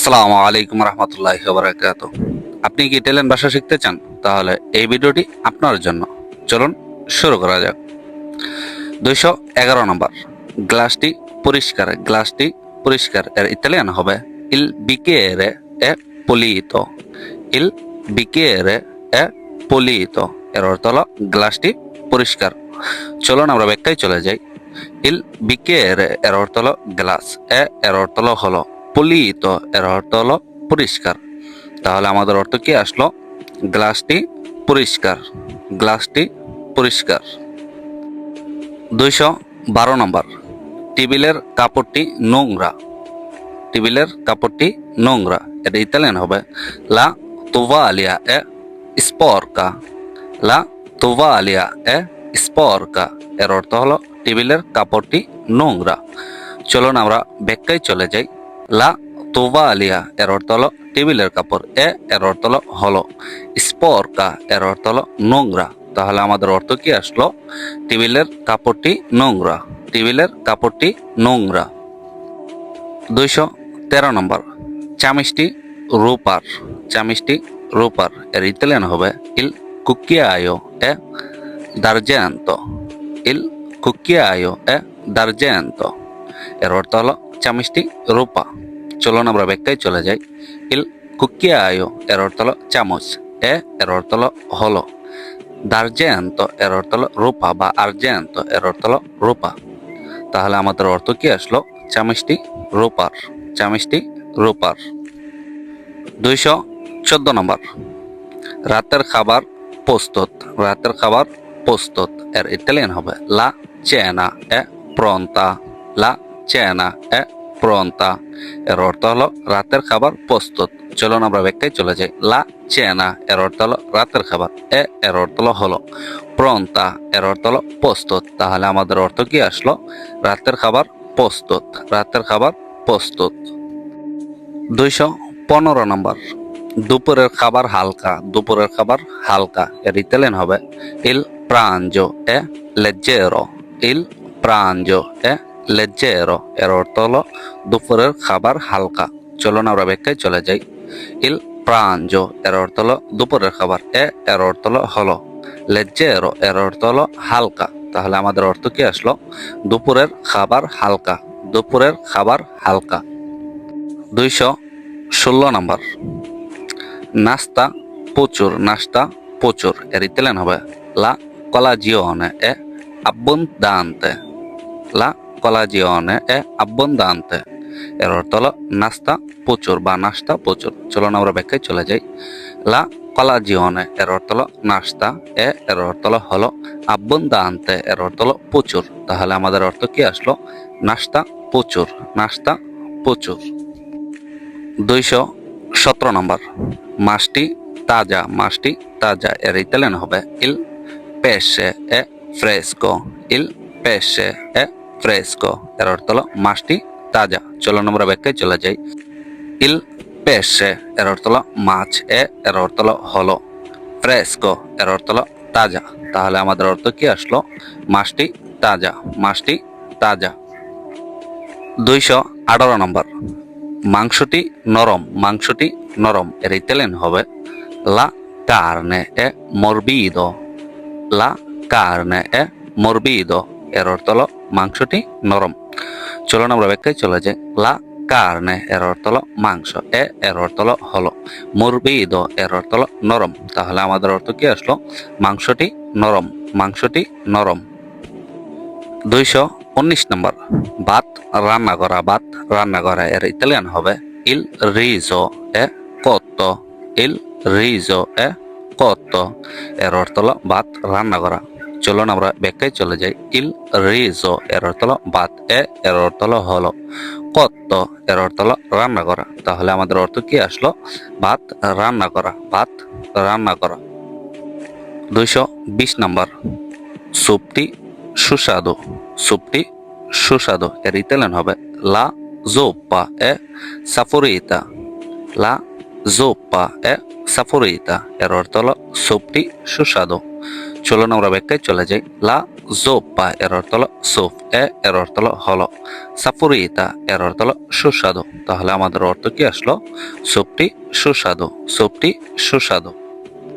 আসসালামু আলাইকুম রহমতুল্লাহি ওয়া বারাকাতুহু। আপনি কি ইটালিয়ান ভাষা শিখতে চান? তাহলে এই ভিডিওটি আপনার জন্য। চলুন শুরু করা যাক। 211 নম্বর, গ্লাসটি পরিষ্কার। গ্লাসটি পরিষ্কার এর ইতালিয়ান হবে ইল বিকেরে এ পulito। ইল বিকেরে এ pulito এর অর্থ হলো গ্লাসটি পরিষ্কার। চলুন আমরা ব্যাখ্যায় চলে যাই। ইল বিকেরে এর অর্থ হলো গ্লাস, এর অর্থ হলো pulito এর অর্থ হলো পরিষ্কার। তাহলে আমাদের অর্থ কি আসলো? গ্লাসটি পরিষ্কার, গ্লাসটি পরিষ্কার। 212 নম্বর, টেবিলের কাপড়টি নোংরা। টেবিলের কাপড়টি নোংরা এর ইতালিয়ান হবে লা tovalia è sporca। লা tovalia è sporca এর অর্থ হলো টেবিলের কাপড়টি নোংরা। চলুন আমরা ব্যাখ্যায় চলে যাই। লা tovalia এর অর্থ হলো টেবিলের কাপড়, এর অর্থ হলো sporca এর অর্থ হলো নোংরা। তাহলে আমাদের অর্থ কি আসলো? টেবিলের কাপড়টি নোংরা, টেবিলের কাপড়টি নোংরা। 213 নম্বর, চামিচটি রূপার। চামিচটি রূপার এর ইতালিয়ান হবে ইল cucchiaio è d'argento। ইল cucchiaio è d'argento এর অর্থ হলো চামিচটি রূপা। চলুন আমরা ব্যাখ্যায় চলে যাই। ইল cucchiaio এর অর্থ হলো চামচ, এর অর্থ হলো d'argento এর অর্থ হলো রূপা বা argento এর অর্থ হলো রূপা। তাহলে আমাদের অর্থ কি আসলো? চামিচটি রূপার, চামিচটি রূপার। 214 নম্বর, রাতের খাবার প্রস্তুত। রাতের খাবার প্রস্তুত এর ইতালিয়ান হবে লা cena è pronta। লা cena è pronta এর অর্থ হলো রাতের খাবার প্রস্তুত। চলুন আমরা ব্যাখ্যায় চলে যাই। লা cena এর অর্থ হলো রাতের খাবার, এর অর্থ হলো pronta এর অর্থ হলো প্রস্তুত। তাহলে আমাদের অর্থ কি আসলো? রাতের খাবার প্রস্তুত, রাতের খাবার প্রস্তুত। 215 নম্বর, দুপুরের খাবার হালকা। দুপুরের খাবার হালকা এর ইতালিয়ান হবে ইল pranzo è leggero। ইল pranzo è leggero এর অর্থ হলো দুপুরের খাবার হালকা। চলুন আমরা ব্যাখ্যায় চলে যাই। ইল pranzo এর অর্থ হলো দুপুরের খাবার, এর অর্থ হলো leggero এর অর্থ হলো হালকা। তাহলে আমাদের অর্থ কি আসলো? দুপুরের খাবার হালকা, দুপুরের খাবার হালকা। 216 নম্বর, নাস্তা প্রচুর। নাস্তা প্রচুর এর ইতালিয়ান হবে লা colazione è abbondante। লা colazione è abbondante এর অর্থ হলো নাস্তা প্রচুর বা নাস্তা প্রচুর। চলুন আমরা ব্যাখ্যায় চলে যাই। লা colazione এর অর্থ হলো নাস্তা, এর অর্থ হলো abbondante এর অর্থ হলো প্রচুর। তাহলে আমাদের অর্থ কি আসলো? নাস্তা প্রচুর, নাস্তা প্রচুর। 217 নম্বর, মাছটি তাজা। মাছটি তাজা এর ইতালিয়ান হবে ইল pesce è fresco। ইল pesce è fresco এর অর্থ হলো মাছটি তাজা। চলুন আমরা ব্যাখ্যায় চলে যাই। ইল pesce এর অর্থ হলো মাছ, এর অর্থ হলো fresco এর অর্থ হলো তাজা। তাহলে আমাদের অর্থ কি আসলো? মাছটি তাজা, মাছটি তাজা। 218 নম্বর, মাংসটি নরম। মাংসটি নরম এর ইতালিয়ান হবে লা carne è morbido। লা carne è morbido এর অর্থ হলো মাংসটি নরম। চলুন আমরা ব্যাখ্যায় চলে যাই। লা carne এর অর্থ হলো মাংস, এর অর্থ হলো morbido এর অর্থ হলো নরম। তাহলে আমাদের অর্থ কি আসলো? মাংসটি নরম, মাংসটি নরম। 219 নম্বর, ভাত রান্না করা। ভাত রান্না করা এর ইতালিয়ান হবে ইল riso è cotto। ইল riso è cotto এর অর্থ হলো ভাত রান্না করা। চলুন আমরা ব্যাখ্যায় চলে যাই। ইল riso এর অর্থ হলো ভাত, এর অর্থ হলো cotto এর অর্থ হলো রান্না করা। তাহলে আমাদের অর্থ কি আসলো? ভাত রান্না করা, ভাত রান্না করা। 220 নম্বর, স্যুপটি সুস্বাদু। স্যুপটি সুস্বাদু এর ইতালিয়ান হবে লা zuppa è saporita। লা zuppa è saporita এর অর্থ হলো স্যুপটি সুস্বাদু। চলুন আমরা ব্যাখ্যায় চলে যাই। লা জোপ্পা এর অর্থ হলো স্যুপ, এর অর্থ হলো সাপুরিতা এর অর্থ হলো সুস্বাদু। তাহলে আমাদের অর্থ কি আসলো? স্যুপটি সুস্বাদু, স্যুপটি সুস্বাদু।